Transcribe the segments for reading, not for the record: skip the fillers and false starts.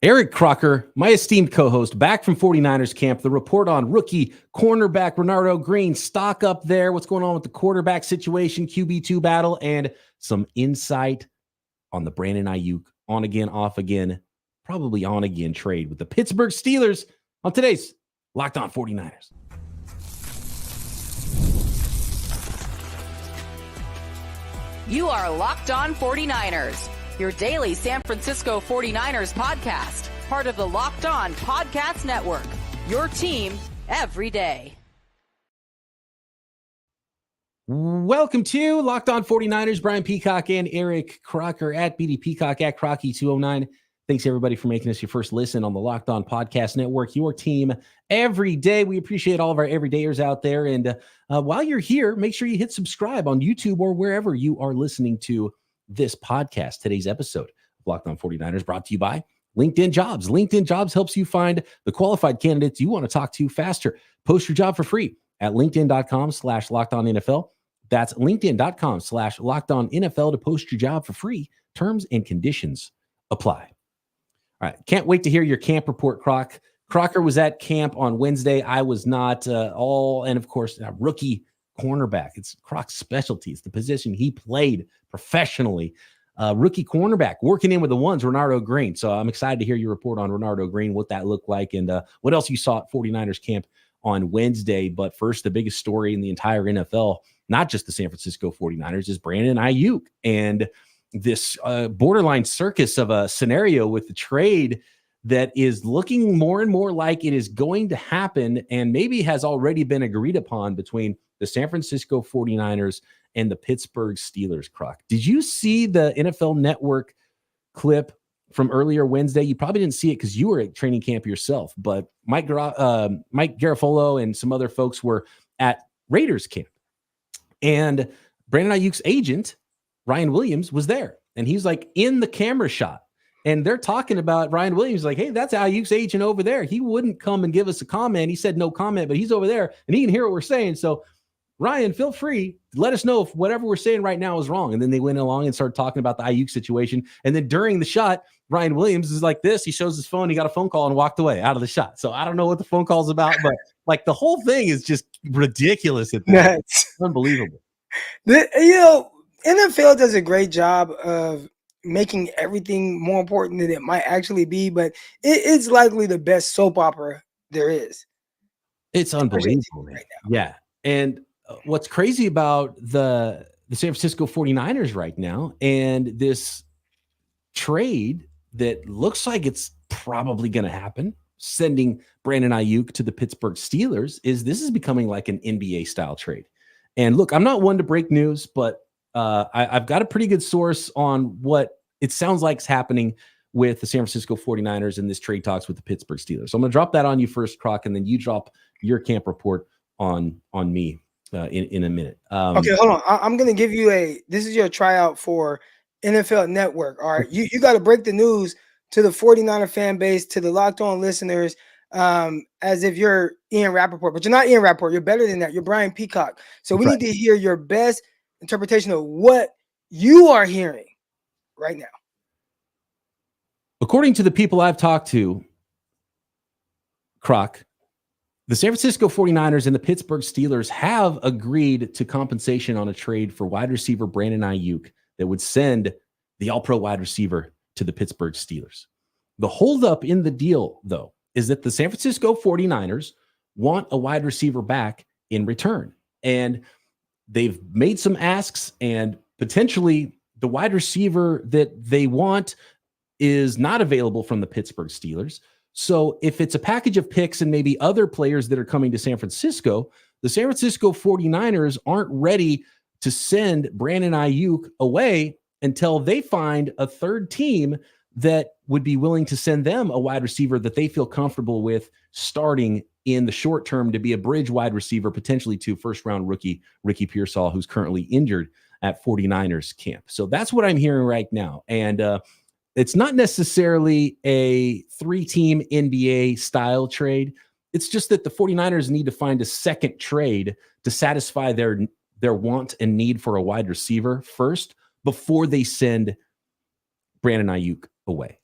Eric Crocker, my esteemed co-host, back from 49ers camp. The report on rookie cornerback Renardo Green, stock up there. What's going on with the quarterback situation, QB2 battle, and some insight on the Brandon Aiyuk on again, off again, probably on again trade with the Pittsburgh Steelers on today's Locked On 49ers. You are Locked On 49ers, your daily San Francisco 49ers podcast, part of the Locked On Podcast Network, your team every day. Welcome to Locked On 49ers. Brian Peacock and Eric Crocker at BD Peacock at Crocky209. Thanks, everybody, for making us your first listen on the Locked On Podcast Network, your team every day. We appreciate all of our everydayers out there. And while you're here, make sure you hit subscribe on YouTube or wherever you are listening to this podcast. Today's episode of Locked On 49ers brought to you by LinkedIn Jobs. LinkedIn Jobs helps you find the qualified candidates you want to talk to faster. Post your job for free at linkedin.com/LockedOnNFL. That's linkedin.com/LockedOnNFL to post your job for free. Terms and conditions apply. All right. Can't wait to hear your camp report, Crock. Crocker was at camp on Wednesday. I was not and of course, a rookie cornerback. It's Crock's specialty. It's the position he played professionally. Rookie cornerback working in with the ones, Renardo Green. So I'm excited to hear your report on Renardo Green, what that looked like, and what else you saw at 49ers camp on Wednesday. But first, the biggest story in the entire NFL, not just the San Francisco 49ers, is Brandon Aiyuk. And this borderline circus of a scenario with the trade that is looking more and more like it is going to happen and maybe has already been agreed upon between the San Francisco 49ers and the Pittsburgh Steelers. Crock, did you see the NFL Network clip from earlier Wednesday? You probably didn't see it because you were at training camp yourself, but Mike Garafolo and some other folks were at Raiders camp. And Brandon Aiyuk's agent, Ryan Williams, was there. And he's like in the camera shot. And they're talking about Ryan Williams like, hey, that's Aiyuk's agent over there. He wouldn't come and give us a comment. He said no comment, but he's over there and he can hear what we're saying. So Ryan, feel free to let us know if whatever we're saying right now is wrong. And then they went along and started talking about the Aiyuk situation. And then during the shot, Ryan Williams is like this. He shows his phone. He got a phone call and walked away out of the shot. So I don't know what the phone call is about, but like the whole thing is just ridiculous. It's unbelievable. NFL does a great job of making everything more important than it might actually be, but it's likely the best soap opera there is. It's unbelievable right now. Yeah. And what's crazy about the San Francisco 49ers right now and this trade that looks like it's probably going to happen, sending Brandon Aiyuk to the Pittsburgh Steelers, is this is becoming like an NBA style trade. And look, I'm not one to break news, but I've got a pretty good source on what it sounds like is happening with the San Francisco 49ers in this trade talks with the Pittsburgh Steelers. So I'm going to drop that on you first, Crock, and then you drop your camp report on me in a minute. Okay, hold on. I'm going to give you this is your tryout for NFL Network. All right. You got to break the news to the 49er fan base, to the Locked On listeners, as if you're Ian Rappaport, but you're not Ian Rappaport. You're better than that. You're Brian Peacock. So we need to hear your best interpretation of what you are hearing right now. According to the people I've talked to, Crock, the San Francisco 49ers and the Pittsburgh Steelers have agreed to compensation on a trade for wide receiver Brandon Aiyuk that would send the all-pro wide receiver to the Pittsburgh Steelers. The holdup in the deal, though, is that the San Francisco 49ers want a wide receiver back in return. And they've made some asks, and potentially the wide receiver that they want is not available from the Pittsburgh Steelers. So if it's a package of picks and maybe other players that are coming to San Francisco, the San Francisco 49ers aren't ready to send Brandon Aiyuk away until they find a third team that would be willing to send them a wide receiver that they feel comfortable with starting in the short term to be a bridge wide receiver, potentially to first-round rookie Ricky Pearsall, who's currently injured at 49ers camp. So that's what I'm hearing right now. And it's not necessarily a three-team NBA style trade. It's just that the 49ers need to find a second trade to satisfy their want and need for a wide receiver first before they send Brandon Aiyuk away.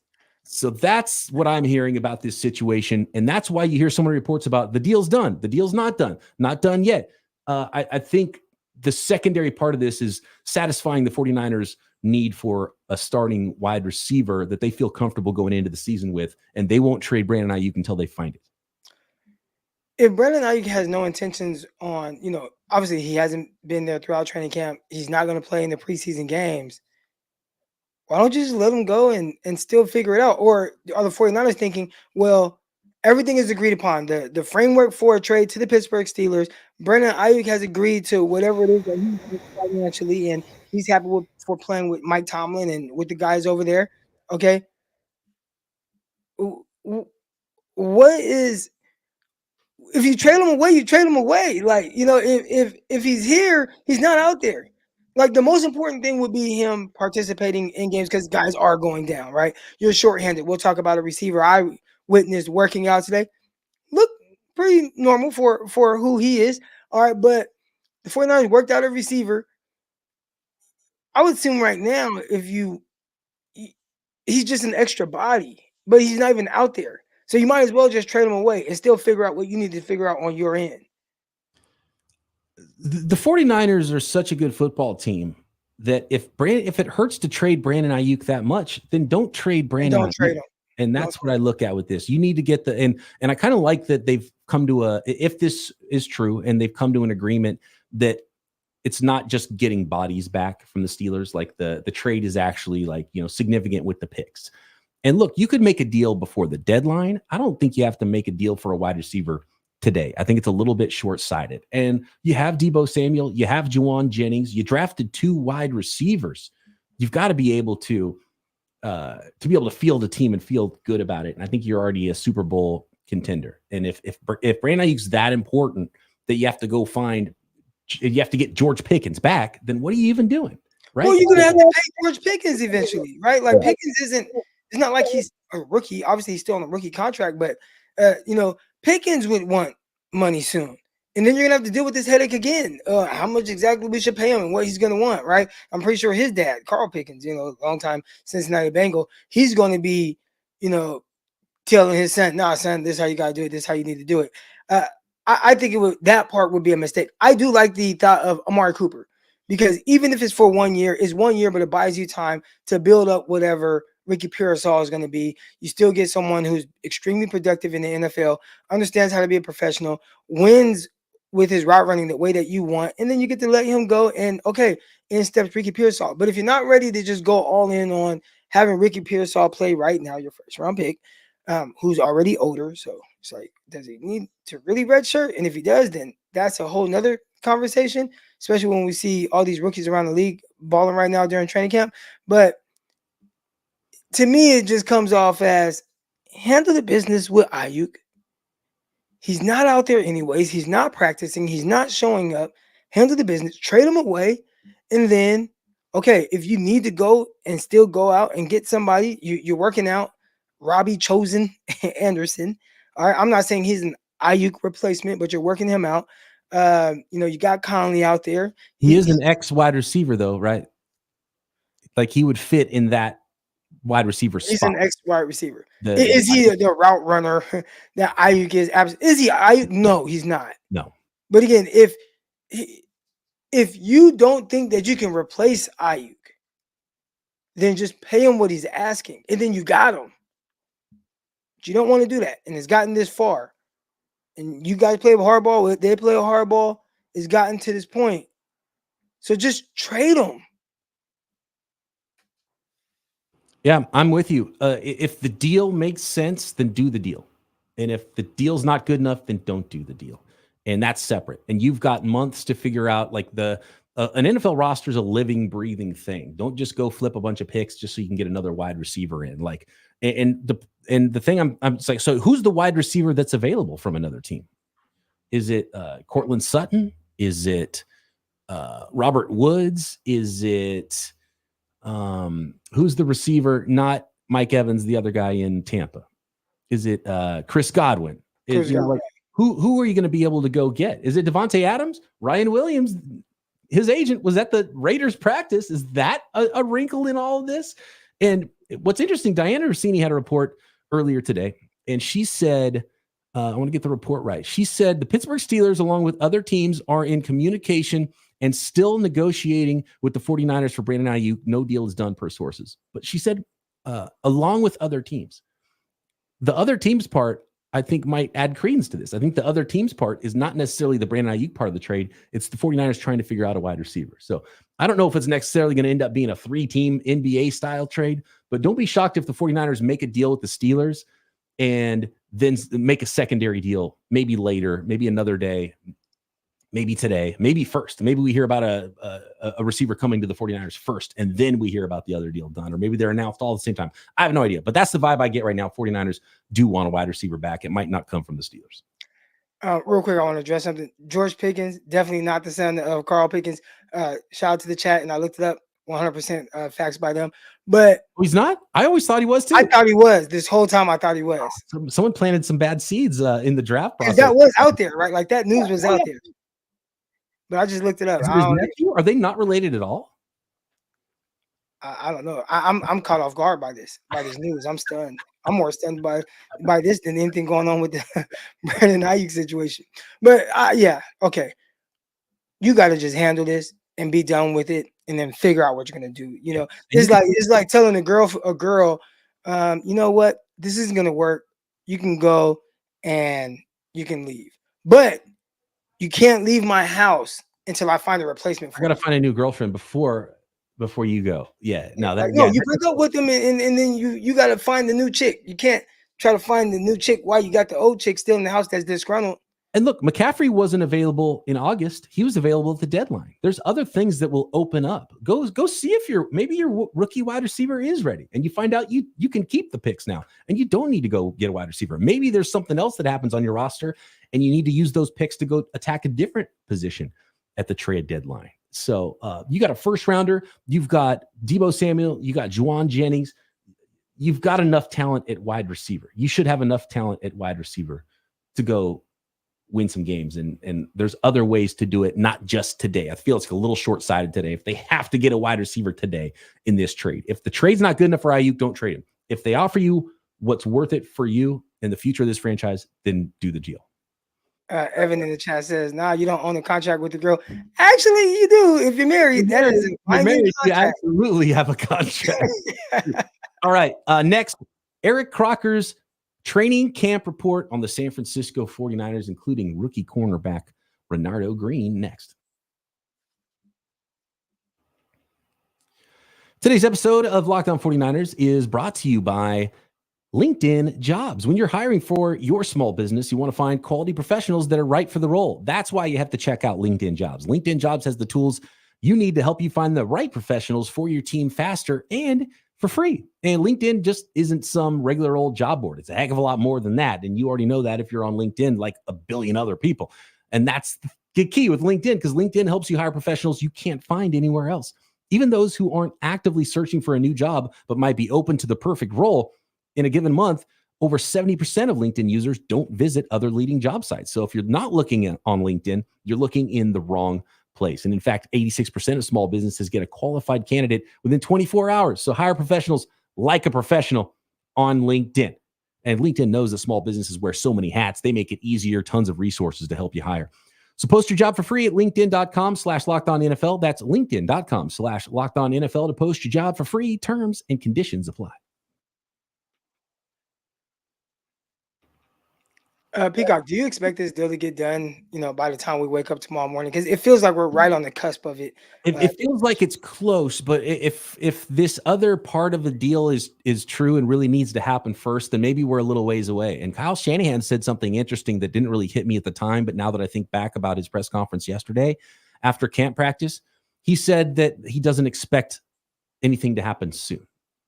So that's what I'm hearing about this situation. And that's why you hear so many reports about the deal's done. The deal's not done yet. I think the secondary part of this is satisfying the 49ers need for a starting wide receiver that they feel comfortable going into the season with, and they won't trade Brandon Aiyuk until they find it. If Brandon Aiyuk has no intentions on, obviously he hasn't been there throughout training camp. He's not going to play in the preseason games. Why don't you just let him go and still figure it out? Or are the 49ers thinking, well, everything is agreed upon. The framework for a trade to the Pittsburgh Steelers, Brandon Aiyuk has agreed to whatever it is that he's financially, and he's happy for playing with Mike Tomlin and with the guys over there. Okay. What is, if you trade him away, you trade him away. Like, if he's here, he's not out there. Like, the most important thing would be him participating in games because guys are going down, right? You're shorthanded. We'll talk about a receiver I witnessed working out today. Look pretty normal for who he is. All right, but the 49ers worked out a receiver. I would assume right now, he's just an extra body, but he's not even out there. So you might as well just trade him away and still figure out what you need to figure out on your end. The 49ers are such a good football team that if it hurts to trade Brandon Aiyuk that much, then don't trade Brandon. Don't trade him. And that's what I look at with this. You need to get and I kind of like that they've come to if this is true and they've come to an agreement that it's not just getting bodies back from the Steelers. Like the trade is actually significant with the picks. And look, you could make a deal before the deadline. I don't think you have to make a deal for a wide receiver today. I think it's a little bit short-sighted. And you have Deebo Samuel, you have Juwan Jennings, you drafted 2 wide receivers. You've got to be able to field a team and feel good about it. And I think you're already a Super Bowl contender. And if Brandon Aiyuk's that important that you have to go you have to get George Pickens back, then what are you even doing? Right? Well, you're gonna have to pay George Pickens eventually, right? Like Pickens it's not like he's a rookie. Obviously, he's still on a rookie contract, but Pickens would want money soon. And then you're going to have to deal with this headache again. How much exactly we should pay him and what he's going to want, right? I'm pretty sure his dad, Carl Pickens, long-time Cincinnati Bengal, he's going to be, telling his son, nah, son, this is how you got to do it. This is how you need to do it. I think that part would be a mistake. I do like the thought of Amari Cooper because even if it's for 1 year, it's 1 year, but it buys you time to build up whatever Ricky Pearsall is going to be. You still get someone who's extremely productive in the NFL, understands how to be a professional, wins with his route running the way that you want, and then you get to let him go. And in steps Ricky Pearsall. But if you're not ready to just go all in on having Ricky Pearsall play right now, your first round pick, who's already older, so it's like, does he need to really redshirt? And if he does, then that's a whole nother conversation, especially when we see all these rookies around the league balling right now during training camp. But to me, it just comes off as handle the business with Aiyuk. He's not out there anyways. He's not practicing. He's not showing up. Handle the business. Trade him away. And then, if you need to go and still go out and get somebody, you're working out Robbie Chosen Anderson. All right, I'm not saying he's an Aiyuk replacement, but you're working him out. You got Conley out there. He is an ex-wide receiver, though, right? Like he would fit in that wide receiver spot. He's an ex-wide receiver. Is he the route runner that Aiyuk is? Is he Aiyuk? No, he's not. No. But again, if you don't think that you can replace Aiyuk, then just pay him what he's asking, and then you got him. But you don't want to do that, and it's gotten this far. And you guys play hardball. They play hardball. It's gotten to this point. So just trade him. Yeah, I'm with you. If the deal makes sense, then do the deal. And if the deal's not good enough, then don't do the deal. And that's separate. And you've got months to figure out, like an NFL roster is a living, breathing thing. Don't just go flip a bunch of picks just so you can get another wide receiver in. And the thing I'm like, so who's the wide receiver that's available from another team? Is it Cortland Sutton? Is it Robert Woods? Is it who's the receiver? Not Mike Evans, the other guy in Tampa. Is it Chris Godwin? Who are you going to be able to go get? Is it Devontae Adams? Ryan Williams, his agent was at the Raiders practice. Is that a wrinkle in all of this? And what's interesting, Diana Rossini had a report earlier today, and she said, I want to get the report right. She said the Pittsburgh Steelers, along with other teams, are in communication and still negotiating with the 49ers for Brandon Aiyuk. No deal is done per sources. But she said, along with other teams. The other teams part, I think, might add credence to this. I think the other teams part is not necessarily the Brandon Aiyuk part of the trade. It's the 49ers trying to figure out a wide receiver. So I don't know if it's necessarily going to end up being a 3-team NBA-style trade, but don't be shocked if the 49ers make a deal with the Steelers and then make a secondary deal, maybe later, maybe another day, maybe today, maybe first. Maybe we hear about a receiver coming to the 49ers first, and then we hear about the other deal done, or maybe they're announced all at the same time. I have no idea, but that's the vibe I get right now. 49ers do want a wide receiver back. It might not come from the Steelers. Real quick, I want to address something. George Pickens, definitely not the son of Carl Pickens. Shout out to the chat, and I looked it up. 100% facts by them. But he's not? I always thought he was too. I thought he was. This whole time I thought he was. Someone planted some bad seeds in the draft process. That was out there, right? Like that news was out there. But I just looked it up. Are they not related at all? I don't know. I'm caught off guard by this news. I'm stunned. I'm more stunned by this than anything going on with the Brandon Aiyuk situation. But yeah, okay. You got to just handle this and be done with it, and then figure out what you're gonna do. You know, it's like telling a girl, you know what, this isn't gonna work. You can go and you can leave, but you can't leave my house until I find a replacement for you. I gotta find a new girlfriend before you go. Yeah, no, you break up with them and then you gotta find the new chick. You can't try to find the new chick while you got the old chick still in the house that's disgruntled. And look, McCaffrey wasn't available in August. He was available at the deadline. There's other things that will open up. Go see if maybe your rookie wide receiver is ready, and you find out you can keep the picks now, and you don't need to go get a wide receiver. Maybe there's something else that happens on your roster, and you need to use those picks to go attack a different position at the trade deadline. So you got a first rounder, you've got Deebo Samuel, you got Juwan Jennings, you've got enough talent at wide receiver. You should have enough talent at wide receiver to go win some games, and there's other ways to do it, not just today. I feel it's a little short-sighted today. If they have to get a wide receiver today in this trade, if the trade's not good enough for Aiyuk, don't trade him. If they offer you what's worth it for you in the future of this franchise, then do the deal. Evan in the chat says, "Nah, you don't own a contract with the girl." Actually, you do. If you're married, that is a binding contract. You absolutely have a contract. All right. Next, Eric Crocker's training camp report on the San Francisco 49ers, including rookie cornerback Renardo Green. Next. Today's episode of Locked On 49ers is brought to you by LinkedIn Jobs. When you're hiring for your small business, you want to find quality professionals that are right for the role. That's why you have to check out LinkedIn Jobs. LinkedIn Jobs has the tools you need to help you find the right professionals for your team faster and for free. And LinkedIn just isn't some regular old job board. It's a heck of a lot more than that. And you already know that if you're on LinkedIn, like a billion other people. And that's the key with LinkedIn, because LinkedIn helps you hire professionals you can't find anywhere else. Even those who aren't actively searching for a new job, but might be open to the perfect role in a given month. Over 70% of LinkedIn users don't visit other leading job sites. So if you're not looking on LinkedIn, you're looking in the wrong place. And in fact, 86% of small businesses get a qualified candidate within 24 hours. So hire professionals like a professional on LinkedIn. And LinkedIn knows that small businesses wear so many hats. They make it easier, tons of resources to help you hire. So post your job for free at linkedin.com/LockedOnNFL. That's linkedin.com/LockedOnNFL to post your job for free. Terms and conditions apply. Peacock, do you expect this deal to get done, by the time we wake up tomorrow morning? Because it feels like we're right on the cusp of it. It feels like it's close, but if this other part of the deal is true and really needs to happen first, then maybe we're a little ways away. And Kyle Shanahan said something interesting that didn't really hit me at the time, but now that I think back about his press conference yesterday after camp practice, he said that he doesn't expect anything to happen soon.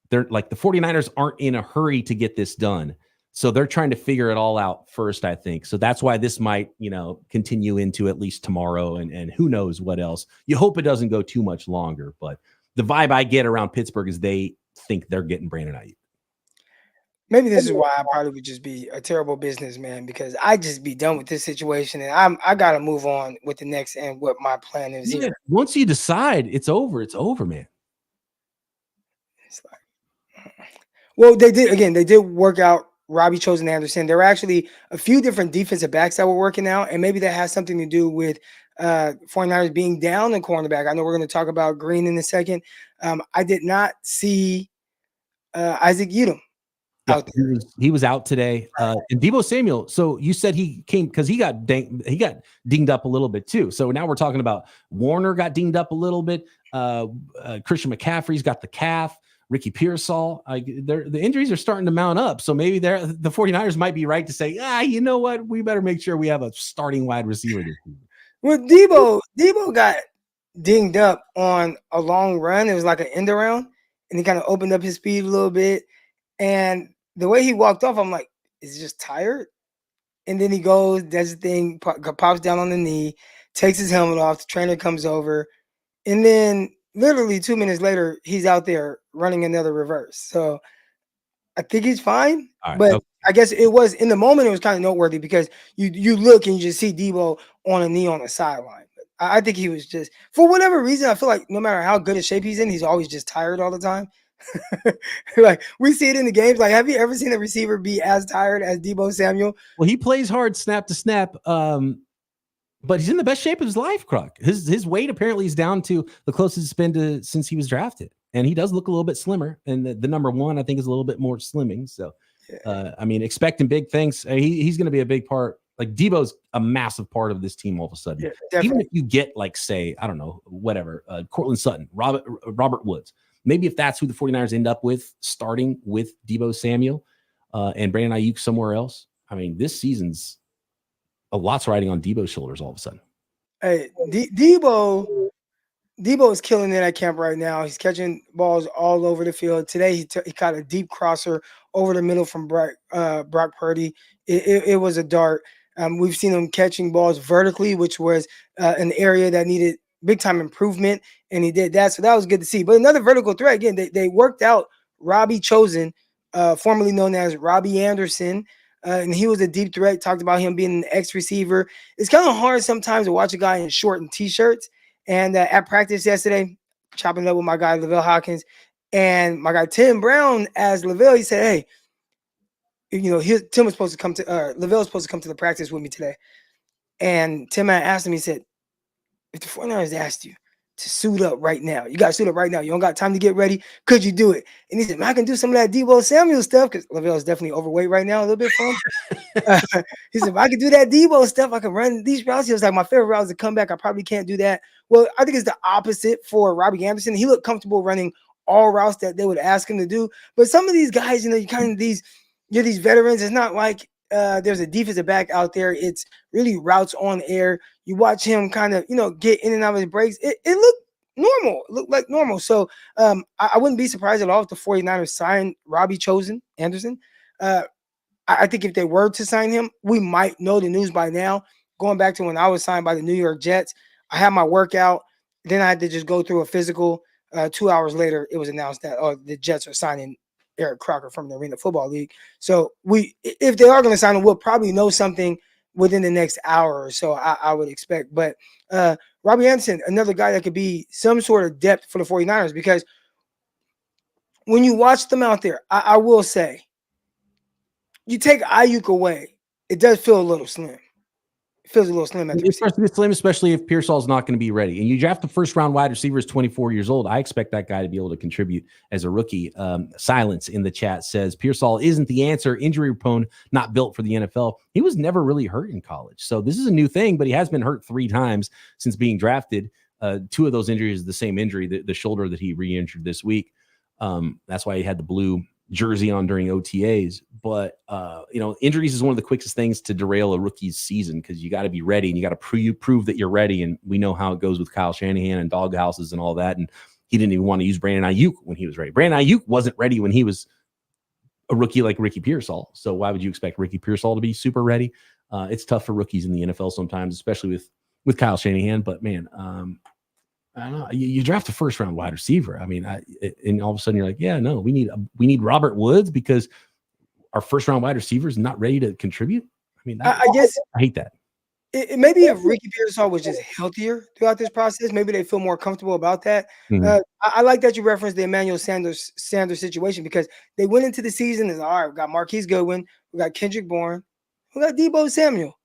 They're like, the 49ers aren't in a hurry to get this done. So they're trying to figure it all out first, I think. So that's why this might, continue into at least tomorrow and who knows what else. You hope it doesn't go too much longer, but the vibe I get around Pittsburgh is they think they're getting Brandon Aiyuk. Maybe this is why I probably would just be a terrible businessman, because I just be done with this situation and I got to move on with the next and what my plan is here. Once you decide it's over, man. It's like, Well, they did work out Robbie Chosen Anderson. There were actually a few different defensive backs that were working out, and maybe that has something to do with 49ers being down in cornerback. I know we're going to talk about Green in a second. I did not see Isaac Yiadom out there. He was out today. And Deebo Samuel. So you said he came because he got dinged up a little bit too. So now we're talking about Warner got dinged up a little bit. Christian McCaffrey's got the calf. Ricky Pearsall. The injuries are starting to mount up. So maybe the 49ers might be right to say, you know what? We better make sure we have a starting wide receiver this season. Well, Deebo got dinged up on a long run. It was like an end around, and he kind of opened up his speed a little bit. And the way he walked off, I'm like, is he just tired? And then he goes, does the thing, pops down on the knee, takes his helmet off. The trainer comes over, and then literally 2 minutes later, he's out there running another reverse. So I think he's fine. But okay. I guess it was in the moment, it was kind of noteworthy because you look and you just see Deebo on a knee on the sideline. I think he was just, for whatever reason, I feel like no matter how good a shape he's in, he's always just tired all the time. Like we see it in the games. Like, have you ever seen a receiver be as tired as Deebo Samuel? Well, he plays hard snap to snap. But he's in the best shape of his life, Crock. His weight apparently is down to the closest it's been to since he was drafted. And he does look a little bit slimmer. And the number one, I think, is a little bit more slimming. So, I mean, expecting big things. He's going to be a big part. Like, Deebo's a massive part of this team all of a sudden. Yeah, even if you get, like, say, I don't know, whatever, Cortland Sutton, Robert Woods. Maybe if that's who the 49ers end up with, starting with Deebo Samuel and Brandon Aiyuk somewhere else. I mean, this season's a lot's riding on Deebo's shoulders all of a sudden. Hey, Deebo is killing it at camp right now. He's catching balls all over the field. Today, he caught a deep crosser over the middle from Brock Purdy. It was a dart. We've seen him catching balls vertically, which was an area that needed big-time improvement, and he did that. So that was good to see. But another vertical threat, again, they worked out Robbie Chosen, formerly known as Robbie Anderson, and he was a deep threat. Talked about him being an X-receiver. It's kind of hard sometimes to watch a guy in short and T-shirts. And at practice yesterday, chopping up with my guy, Lavelle Hawkins, and my guy Tim Brown as Lavelle, he said, hey, you know, Tim was supposed to come to Lavelle was supposed to come to the practice with me today. And Tim had asked him, he said, if the 49ers asked you to suit up right now, you got to suit up right now. You don't got time to get ready. Could you do it? And he said, man, I can do some of that Deebo Samuel stuff because Lavelle is definitely overweight right now a little bit for him. He said, if I could do that Deebo stuff, I can run these routes. He was like, my favorite route is to come back. I probably can't do that. Well, I think it's the opposite for Robbie Anderson. He looked comfortable running all routes that they would ask him to do. But some of these guys, you know, you're these veterans. It's not like there's a defensive back out there. It's really routes on air. You watch him kind of, you know, get in and out of his breaks. It looked normal. It looked like normal. So I wouldn't be surprised at all if the 49ers signed Robbie Chosen Anderson. I think if they were to sign him, we might know the news by now. Going back to when I was signed by the New York Jets, I had my workout. Then I had to just go through a physical. 2 hours later, it was announced that the Jets are signing Eric Crocker from the Arena Football League. So if they are going to sign him, we'll probably know something within the next hour or so, I would expect. But Robbie Anderson, another guy that could be some sort of depth for the 49ers, because when you watch them out there, I will say, you take Aiyuk away, it does feel a little slim. It feels a little slim. It starts to be slim, especially if Pearsall's not going to be ready. And you draft the first-round wide receiver is 24 years old. I expect that guy to be able to contribute as a rookie. Silence in the chat says Pearsall isn't the answer. Injury-prone, not built for the NFL. He was never really hurt in college. So this is a new thing, but he has been hurt 3 times since being drafted. 2 of those injuries, the same injury, the shoulder that he re-injured this week. That's why he had the blue jersey on during OTAs. But you know, injuries is one of the quickest things to derail a rookie's season, because you got to be ready and you got to prove that you're ready. And we know how it goes with Kyle Shanahan and dog houses and all that. And he didn't even want to use Brandon Aiyuk when he was ready. Brandon Aiyuk wasn't ready when he was a rookie like Ricky Pearsall. So why would you expect Ricky Pearsall to be super ready? It's tough for rookies in the NFL sometimes, especially with Kyle Shanahan. But man, I don't know. You draft a first-round wide receiver. I mean, and all of a sudden you're like, yeah, no, we need Robert Woods because our first-round wide receiver is not ready to contribute. I mean, I guess I hate that. Maybe if Ricky Pearsall was just healthier throughout this process, maybe they feel more comfortable about that. I like that you referenced the Emmanuel Sanders situation because they went into the season and all right, we got Marquise Goodwin, we got Kendrick Bourne, we got Deebo Samuel,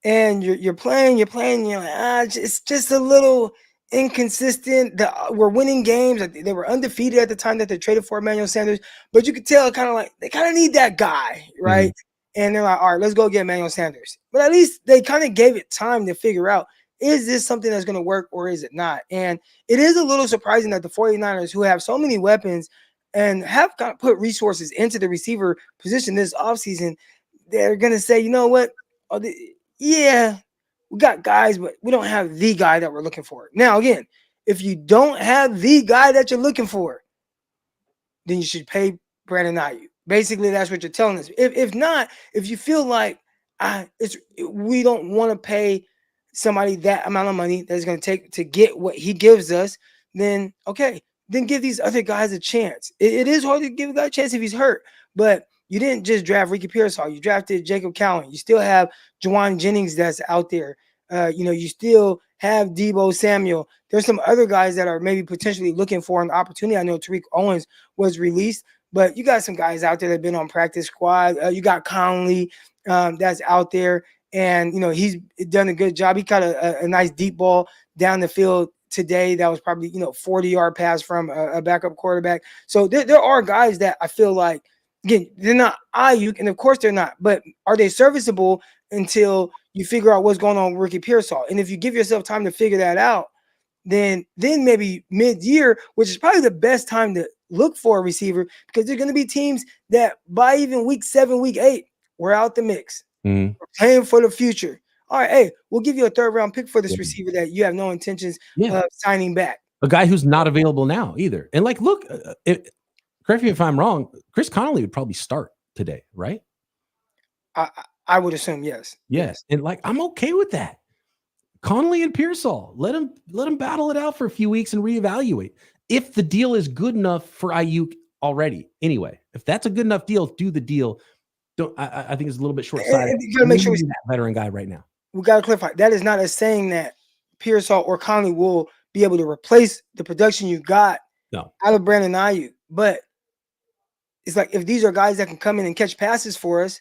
and you're playing, you're like it's just a little inconsistent. We're winning games. They were undefeated at the time that they traded for Emmanuel Sanders, but you could tell kind of like they kind of need that guy, right? And they're like, all right, let's go get Emmanuel Sanders. But at least they kind of gave it time to figure out, is this something that's going to work or is it not? And it is a little surprising that the 49ers, who have so many weapons and have kind of put resources into the receiver position this offseason, they're going to say, you know what? Yeah, we got guys, but we don't have the guy that we're looking for. Now, again, if you don't have the guy that you're looking for, then you should pay Brandon Aiyuk. Basically, that's what you're telling us. If not, if you feel like we don't want to pay somebody that amount of money that is going to take to get what he gives us, then okay, then give these other guys a chance. It is hard to give a guy a chance if he's hurt, but you didn't just draft Ricky Pearsall. You drafted Jacob Cowan. You still have Juwan Jennings that's out there. You still have Deebo Samuel. There's some other guys that are maybe potentially looking for an opportunity. I know Tariq Owens was released, but you got some guys out there that have been on practice squad. You got Conley that's out there, and he's done a good job. He caught a nice deep ball down the field today that was probably 40-yard pass from a backup quarterback. So there are guys that I feel like, again, they're not Aiyuk, and of course they're not, but are they serviceable until you figure out what's going on with Ricky Pearsall? And if you give yourself time to figure that out, then maybe mid-year, which is probably the best time to look for a receiver, because there's going to be teams that by even week 7, week 8, we're out the mix. We're playing for the future. All right, hey, we'll give you a 3rd-round pick for this receiver that you have no intentions of signing back. A guy who's not available now either. And look, correct me if I'm wrong, Chris Conley would probably start today, right? I would assume yes. Yes. And I'm okay with that. Conley and Pearsall, let him battle it out for a few weeks and reevaluate. If the deal is good enough for Aiyuk already, anyway, if that's a good enough deal, do the deal. I think it's a little bit short-sighted. You gotta make sure that veteran guy right now. We gotta clarify. That is not a saying that Pearsall or Conley will be able to replace the production you got out of Brandon Aiyuk. But it's like, if these are guys that can come in and catch passes for us,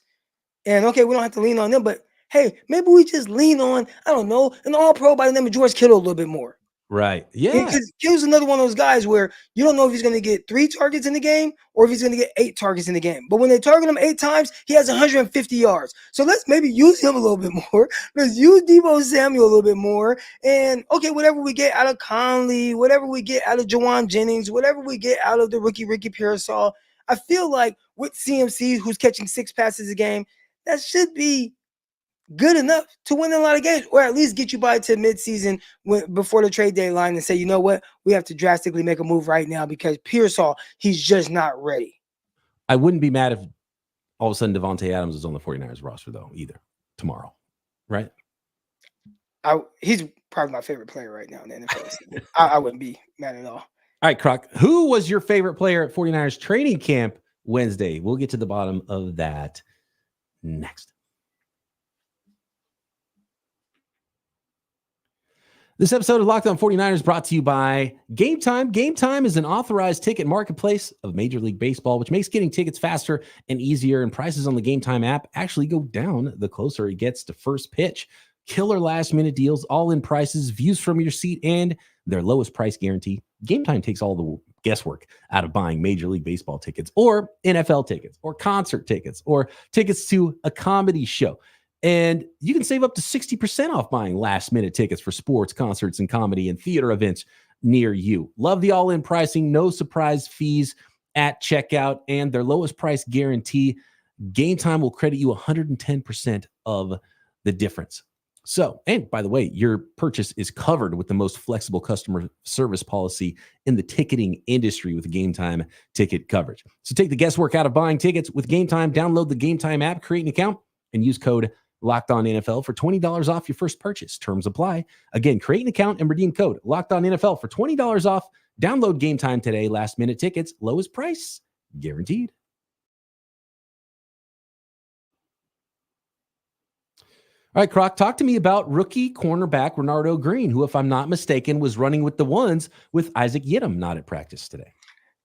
and okay, we don't have to lean on them, but hey, maybe we just lean on, I don't know, an all-pro by the name of George Kittle a little bit more. Right. Yeah. Because Kittle's another one of those guys where you don't know if he's going to get 3 targets in the game or if he's going to get 8 targets in the game. But when they target him 8 times, he has 150 yards. So let's maybe use him a little bit more. Let's use Deebo Samuel a little bit more. And okay, whatever we get out of Conley, whatever we get out of Juwan Jennings, whatever we get out of the rookie Ricky Pearsall, I feel like with CMC, who's catching 6 passes a game, that should be good enough to win a lot of games, or at least get you by to midseason before the trade deadline and say, you know what, we have to drastically make a move right now because Pearsall, he's just not ready. I wouldn't be mad if all of a sudden Devontae Adams is on the 49ers roster, though, either tomorrow, right? He's probably my favorite player right now in the NFL. I wouldn't be mad at all. All right, Crock, who was your favorite player at 49ers training camp Wednesday? We'll get to the bottom of that next. This episode of Locked On 49ers brought to you by Gametime. Gametime is an authorized ticket marketplace of Major League Baseball, which makes getting tickets faster and easier, and prices on the Gametime app actually go down the closer it gets to first pitch. Killer last-minute deals, all-in prices, views from your seat, and their lowest price guarantee. Gametime takes all the guesswork out of buying Major League Baseball tickets or NFL tickets or concert tickets or tickets to a comedy show. And you can save up to 60% off buying last-minute tickets for sports, concerts, and comedy and theater events near you. Love the all-in pricing, no surprise fees at checkout, and their lowest price guarantee. Gametime will credit you 110% of the difference. So, and by the way, your purchase is covered with the most flexible customer service policy in the ticketing industry with Gametime ticket coverage. So take the guesswork out of buying tickets with Gametime. Download the Gametime app, create an account, and use code Locked On NFL for $20 off your first purchase. Terms apply. Again, create an account and redeem code Locked On NFL for $20 off. Download Gametime today. Last minute tickets, lowest price guaranteed. All right, Croc, talk to me about rookie cornerback Renardo Green, who, if I'm not mistaken, was running with the ones with Isaac Yiadom not at practice today.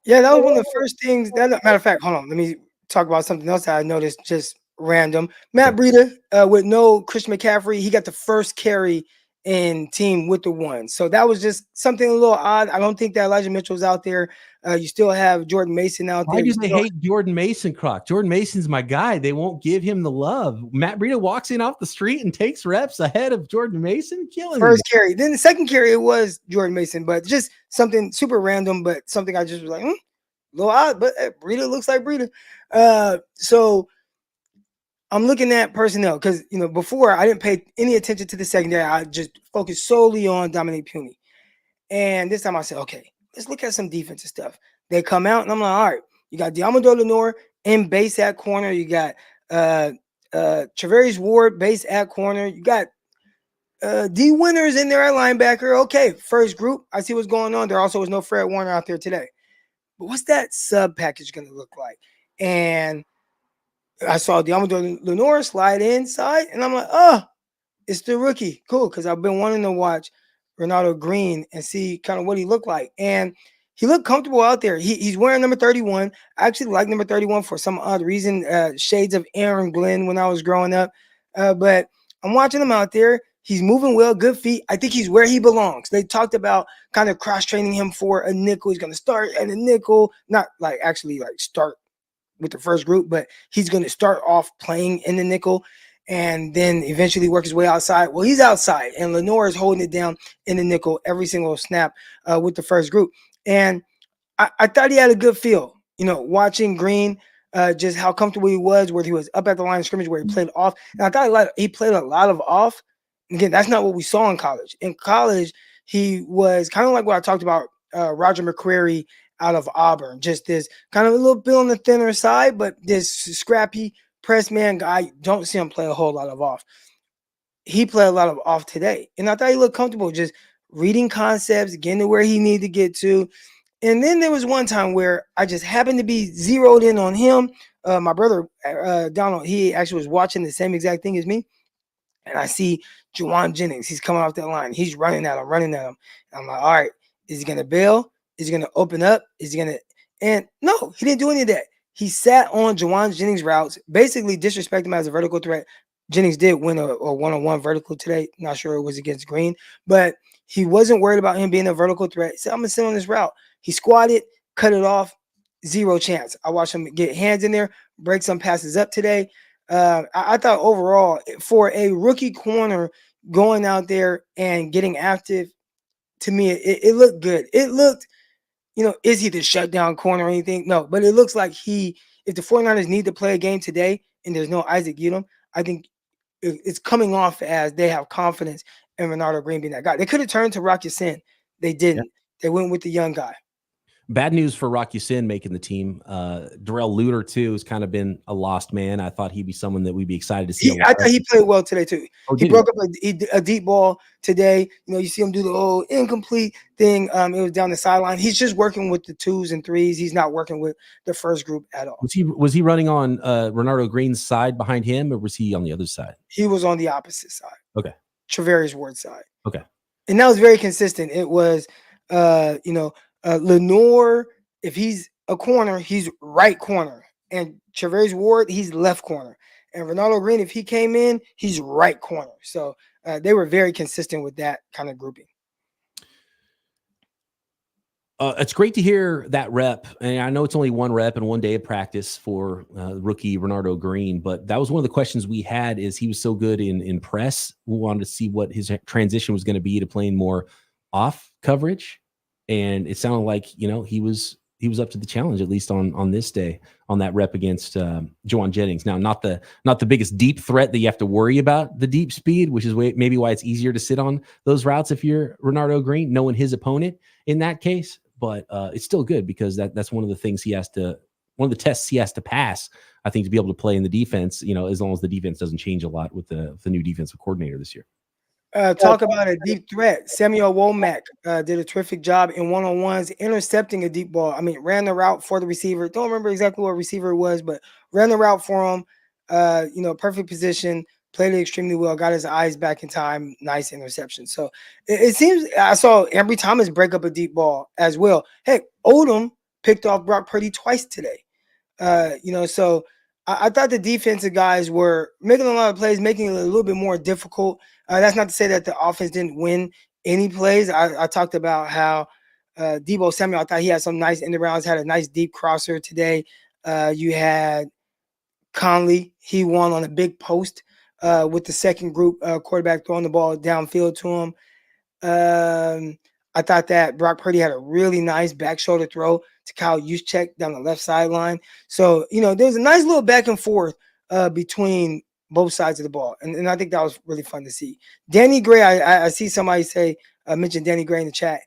Yeah, that was one of the first things. Matter of fact, hold on. Let me talk about something else that I noticed just random. Matt Breida with no Christian McCaffrey, he got the first carry in team with the one. So that was just something a little odd. I don't think that Elijah Mitchell's out there. You still have Jordan Mason out there. Why do they hate Jordan Mason, Croc? Jordan Mason's my guy. They won't give him the love. Matt Breida walks in off the street and takes reps ahead of Jordan Mason, killing first carry. Then the second carry, it was Jordan Mason, but just something super random, but something I just was like, a little odd, but Breida looks like Breida. So I'm looking at personnel because, before I didn't pay any attention to the secondary. I just focused solely on Dominic Puny. And this time I said, okay, let's look at some defensive stuff. They come out and I'm like, all right, you got Diamondo Lenore in base at corner. You got Travarius Ward base at corner. You got D Winters in there at linebacker. Okay, first group. I see what's going on. There also was no Fred Warner out there today. But what's that sub package going to look like? And I saw Diamondo Lenore slide inside, and I'm like, oh, it's the rookie. Cool, because I've been wanting to watch Renardo Green and see kind of what he looked like. And he looked comfortable out there. He's wearing number 31. I actually like number 31 for some odd reason, shades of Aaron Glenn when I was growing up. But I'm watching him out there. He's moving well, good feet. I think he's where he belongs. They talked about kind of cross-training him for a nickel. He's going to start at a nickel, not like actually like start with the first group, but he's going to start off playing in the nickel and then eventually work his way outside. Well, he's outside, and Lenore is holding it down in the nickel every single snap with the first group. And I thought he had a good feel, watching Green, just how comfortable he was, where he was up at the line of scrimmage, where he played off. And I thought he played a lot of off. Again, that's not what we saw in college. In college, he was kind of like what I talked about, Roger McCreary out of Auburn, just this kind of a little bit on the thinner side, but this scrappy press man guy. Don't see him play a whole lot of off. He played a lot of off today, and I thought he looked comfortable just reading concepts, getting to where he needed to get to. And then there was one time where I just happened to be zeroed in on him. My brother, Donald, he actually was watching the same exact thing as me. And I see Juwan Jennings. He's coming off that line. He's running at him. And I'm like, all right, is he going to bail? Is he going to open up? Is he going to – and no, he didn't do any of that. He sat on Juwan Jennings' routes, basically disrespected him as a vertical threat. Jennings did win a one-on-one vertical today. Not sure it was against Green, but he wasn't worried about him being a vertical threat. He said, I'm going to sit on this route. He squatted, cut it off, zero chance. I watched him get hands in there, break some passes up today. I thought overall, for a rookie corner going out there and getting active, to me, it looked good. It looked, is he the shutdown corner or anything? No, but it looks like if the 49ers need to play a game today and there's no Isaac Yiadom, I think it's coming off as they have confidence in Renardo Green being that guy. They could have turned to Rock Ya-Sin. They didn't. Yeah. They went with the young guy. Bad news for Rock Ya-Sin making the team. Darrell Luter, too, has kind of been a lost man. I thought he'd be someone that we'd be excited to see. I thought he played well today, too. He broke up a deep ball today. You see him do the old incomplete thing. It was down the sideline. He's just working with the 2s and 3s. He's not working with the first group at all. Was he running on Renardo Green's side behind him, or was he on the other side? He was on the opposite side. Okay. Travarius Ward's side. Okay. And that was very consistent. It was, Lenore, if he's a corner, he's right corner. And Travarius Ward, he's left corner. And Renardo Green, if he came in, he's right corner. So they were very consistent with that kind of grouping. It's great to hear that rep. And I know it's only one rep and 1 day of practice for rookie Renardo Green, but that was one of the questions we had is he was so good in press. We wanted to see what his transition was going to be to playing more off coverage. And it sounded like, he was up to the challenge, at least on this day, on that rep against Juwan Jennings. Now, not the biggest deep threat that you have to worry about the deep speed, which is maybe why it's easier to sit on those routes if you're Renardo Green, knowing his opponent in that case. But it's still good because that's one of the things one of the tests he has to pass, I think, to be able to play in the defense, as long as the defense doesn't change a lot with the new defensive coordinator this year. Talk about a deep threat. Samuel Womack did a terrific job in one-on-ones, intercepting a deep ball. I mean, ran the route for the receiver. Don't remember exactly what receiver it was, but ran the route for him. Perfect position, played it extremely well, got his eyes back in time, nice interception. So it seems I saw Ambry Thomas break up a deep ball as well. Heck, Odom picked off Brock Purdy twice today. So I thought the defensive guys were making a lot of plays, making it a little bit more difficult. That's not to say that the offense didn't win any plays. I talked about how Deebo Samuel, I thought he had some nice end arounds, had a nice deep crosser today. You had Conley, he won on a big post with the second group quarterback throwing the ball downfield to him. I thought that Brock Purdy had a really nice back shoulder throw to Kyle Juszczyk down the left sideline. So, there's a nice little back and forth between both sides of the ball. And I think that was really fun to see. Danny Gray, I see somebody mention Danny Gray in the chat.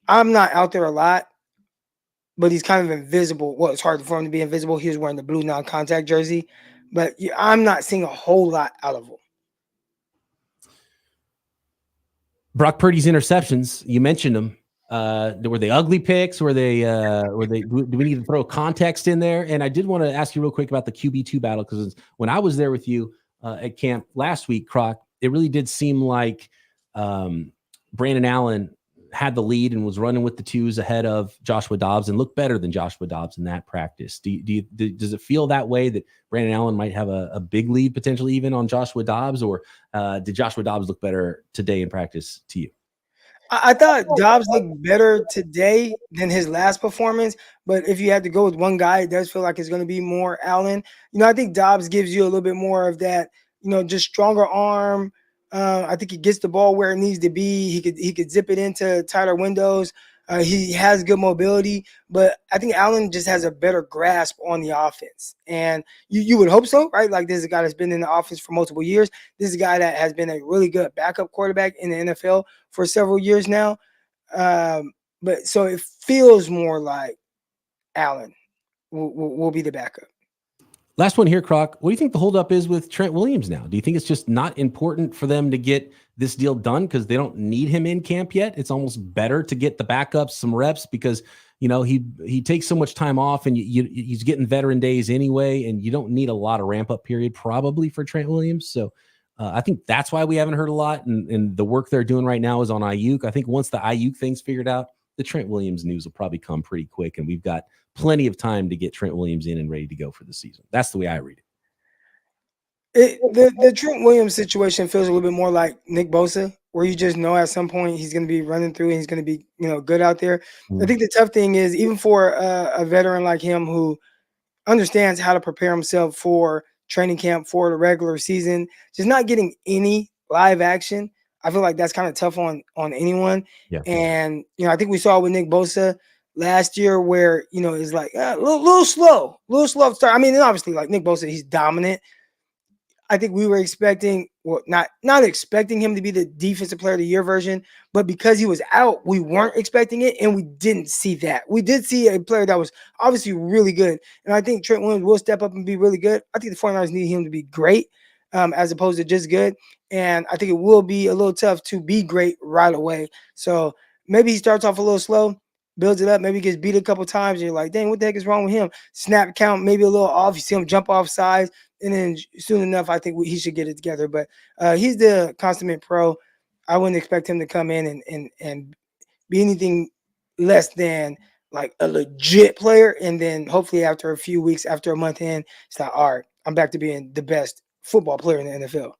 I'm not out there a lot, but he's kind of invisible. Well, it's hard for him to be invisible. He was wearing the blue non-contact jersey, but I'm not seeing a whole lot out of him. Brock Purdy's interceptions, you mentioned them. Were they ugly picks? Were they? Do we need to throw context in there? And I did want to ask you real quick about the QB2 battle, because when I was there with you at camp last week, Crock, it really did seem like Brandon Allen had the lead and was running with the twos ahead of Joshua Dobbs and looked better than Joshua Dobbs in that practice. Does it feel that way, that Brandon Allen might have a big lead potentially even on Joshua Dobbs, or did Joshua Dobbs look better today in practice to you? I thought Dobbs looked better today than his last performance, but if you had to go with one guy, it does feel like it's going to be more Allen. I think Dobbs gives you a little bit more of that, just stronger arm. I think he gets the ball where it needs to be. He could zip it into tighter windows. He has good mobility, but I think Allen just has a better grasp on the offense. And you would hope so, right? Like, this is a guy that's been in the offense for multiple years. This is a guy that has been a really good backup quarterback in the NFL for several years now. But so it feels more like Allen will be the backup. Last one here, Croc. What do you think the holdup is with Trent Williams now? Do you think it's just not important for them to get this deal done because they don't need him in camp yet? It's almost better to get the backups some reps because, he takes so much time off and he's getting veteran days anyway, and you don't need a lot of ramp up period probably for Trent Williams. So I think that's why we haven't heard a lot. And the work they're doing right now is on Aiyuk. I think once the Aiyuk thing's figured out, the Trent Williams news will probably come pretty quick, and we've got plenty of time to get Trent Williams in and ready to go for the season. That's the way I read it. The Trent Williams situation feels a little bit more like Nick Bosa, where you just know at some point he's going to be running through and he's going to be, good out there. I think the tough thing is, even for a veteran like him who understands how to prepare himself for training camp, for the regular season, just not getting any live action, I feel like that's kind of tough on anyone. Yeah. And, I think we saw with Nick Bosa last year where, it's like a little slow to start. I mean, and obviously, like Nick Bosa, he's dominant. I think we were expecting, well, not expecting him to be the defensive player of the year version, but because he was out, we weren't expecting it, and we didn't see that. We did see a player that was obviously really good, and I think Trent Williams will step up and be really good. I think the 49ers need him to be great as opposed to just good, and I think it will be a little tough to be great right away. So maybe he starts off a little slow, builds it up, maybe gets beat a couple times, and you're like, dang, what the heck is wrong with him? Snap count maybe a little off. You see him jump off sides, and then soon enough, I think he should get it together. But he's the consummate pro. I wouldn't expect him to come in and be anything less than like a legit player. And then hopefully after a few weeks, after a month in, it's like, all right, I'm back to being the best football player in the NFL.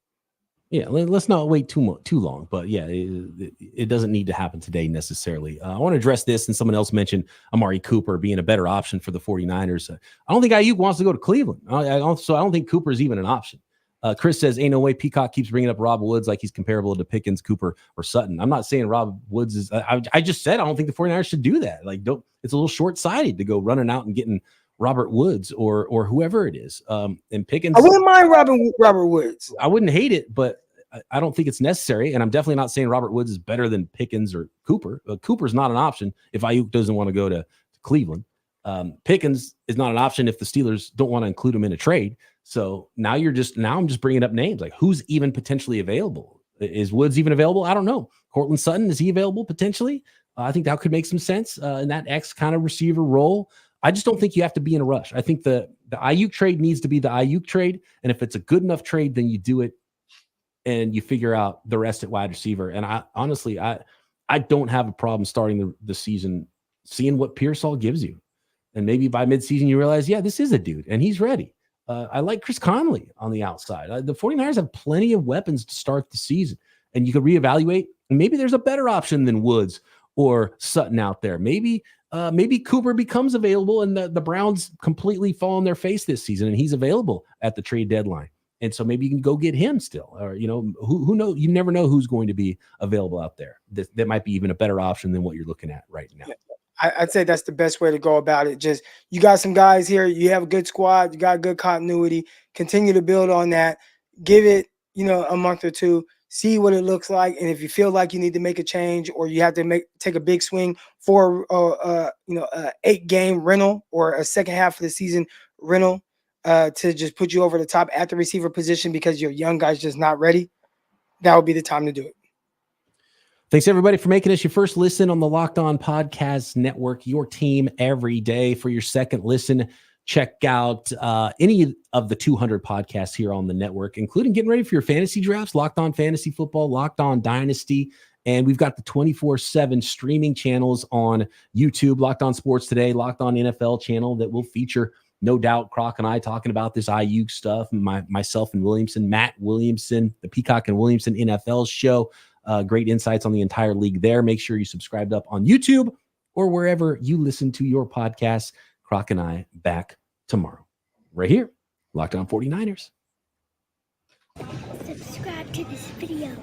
Yeah, let's not wait too long. But yeah, it doesn't need to happen today necessarily. I want to address this, and someone else mentioned Amari Cooper being a better option for the 49ers. I don't think Aiyuk wants to go to Cleveland. So I don't think Cooper is even an option. Chris says, ain't no way Peacock keeps bringing up Rob Woods like he's comparable to Pickens, Cooper, or Sutton. I'm not saying Rob Woods is. I just said I don't think the 49ers should do that. Like, it's a little short-sighted to go running out and getting Robert Woods or whoever it is. And Pickens, I wouldn't mind Robert Woods. I wouldn't hate it, but I don't think it's necessary. And I'm definitely not saying Robert Woods is better than Pickens or Cooper. Cooper's not an option if Aiyuk doesn't want to go to Cleveland. Pickens is not an option if the Steelers don't want to include him in a trade. So now I'm just bringing up names like who's even potentially available. Is Woods even available? I don't know. Cortland Sutton, is he available potentially? I think that could make some sense in that X kind of receiver role. I just don't think you have to be in a rush. I think the Aiyuk trade needs to be the Aiyuk trade. And if it's a good enough trade, then you do it and you figure out the rest at wide receiver. And I honestly don't have a problem starting the season, seeing what Pearsall gives you. And maybe by midseason, you realize, yeah, this is a dude and he's ready. I like Chris Conley on the outside. The 49ers have plenty of weapons to start the season, and you could reevaluate. Maybe there's a better option than Woods or Sutton out there. Maybe Cooper becomes available and the Browns completely fall on their face this season and he's available at the trade deadline. And so maybe you can go get him still, or, who knows? You never know who's going to be available out there. That might be even a better option than what you're looking at right now. I'd say that's the best way to go about it. Just, you got some guys here, you have a good squad, you got good continuity, continue to build on that, give it, a month or two, see what it looks like. And if you feel like you need to make a change or you have to take a big swing for, a 8-game rental or a second half of the season rental to just put you over the top at the receiver position because your young guy's just not ready, that would be the time to do it. Thanks, everybody, for making us your first listen on the Locked On Podcast Network, your team every day. For your second listen, check out any of the 200 podcasts here on the network, including getting ready for your fantasy drafts, Locked On Fantasy Football, Locked On Dynasty, and we've got the 24/7 streaming channels on YouTube, Locked On Sports Today, Locked On NFL channel that will feature, no doubt, Crock and I talking about this Aiyuk stuff, myself and Williamson, Matt Williamson, the Peacock and Williamson NFL show. Great insights on the entire league there. Make sure you subscribed up on YouTube or wherever you listen to your podcasts. Crock and I back tomorrow. Right here, Locked On 49ers. Subscribe to this video.